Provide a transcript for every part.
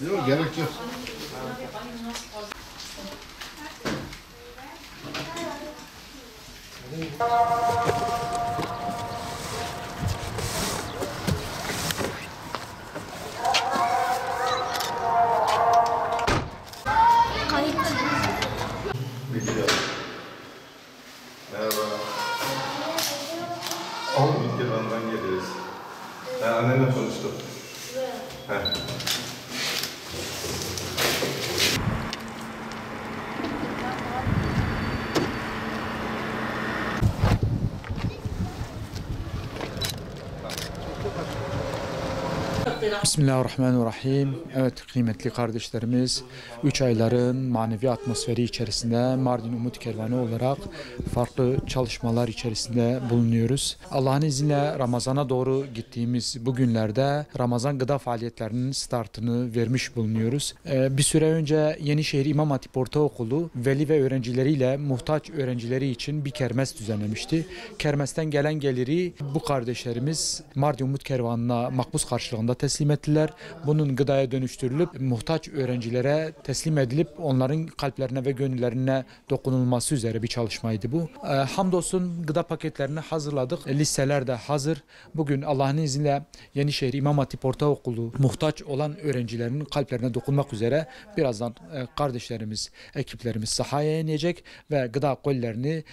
Yok, gerek yok. Merhaba. Midye'den geliyoruz. Annenle konuştum. Bismillahirrahmanirrahim. Evet kıymetli kardeşlerimiz, 3 ayların manevi atmosferi içerisinde Mardin Umut Kervanı olarak farklı çalışmalar içerisinde bulunuyoruz. Allah'ın izniyle Ramazan'a doğru gittiğimiz bu günlerde Ramazan gıda faaliyetlerinin startını vermiş bulunuyoruz. Bir süre önce Yenişehir İmam Hatip Ortaokulu veli ve öğrencileriyle muhtaç öğrencileri için bir kermes düzenlemişti. Kermesten gelen geliri bu kardeşlerimiz Mardin Umut Kervanı'na makbuz karşılığında teslim ettiler. Bunun gıdaya dönüştürülüp muhtaç öğrencilere teslim edilip onların kalplerine ve gönüllerine dokunulması üzere bir çalışmaydı bu. Hamdolsun gıda paketlerini hazırladık. Listeler de hazır. Bugün Allah'ın izniyle Yenişehir İmam Hatip Ortaokulu muhtaç olan öğrencilerin kalplerine dokunmak üzere birazdan kardeşlerimiz, ekiplerimiz sahaya inecek ve gıda kolilerini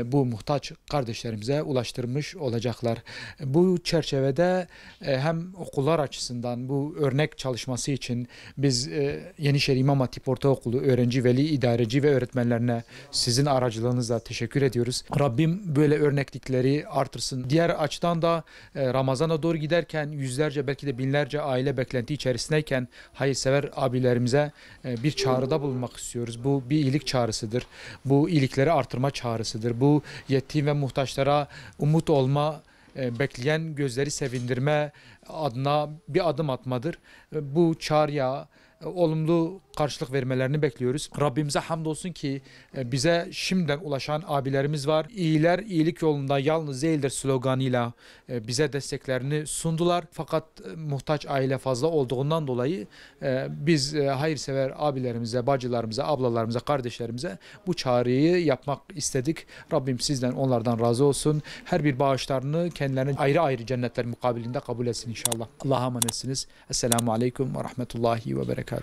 bu muhtaç kardeşlerimize ulaştırmış olacaklar. Bu çerçevede hem okullar açısından bu örnek çalışması için biz Yenişehir İmam Hatip Ortaokulu öğrenci, veli, idareci ve öğretmenlerine sizin aracılığınızla teşekkür ediyoruz. Rabbim böyle örneklikleri artırsın. Diğer açıdan da Ramazan'a doğru giderken yüzlerce belki de binlerce aile beklenti içerisindeyken hayırsever abilerimize bir çağrıda bulunmak istiyoruz. Bu bir iyilik çağrısıdır. Bu iyilikleri artırma çağrısıdır. Bu yetim ve muhtaçlara umut olma, bekleyen gözleri sevindirme adına bir adım atmadır. Bu çağrıya olumlu karşılık vermelerini bekliyoruz. Rabbimize hamdolsun ki bize şimdiden ulaşan abilerimiz var. İyiler iyilik yolunda yalnız değildir sloganıyla bize desteklerini sundular. Fakat muhtaç aile fazla olduğundan dolayı biz hayırsever abilerimize, bacılarımıza, ablalarımıza, kardeşlerimize bu çağrıyı yapmak istedik. Rabbim sizden, onlardan razı olsun. Her bir bağışlarını kendilerine ayrı ayrı cennetler mukabilinde kabul etsin inşallah. Allah'a emanetsiniz. Esselamu Aleyküm ve Rahmetullahi ve Berekatuhu.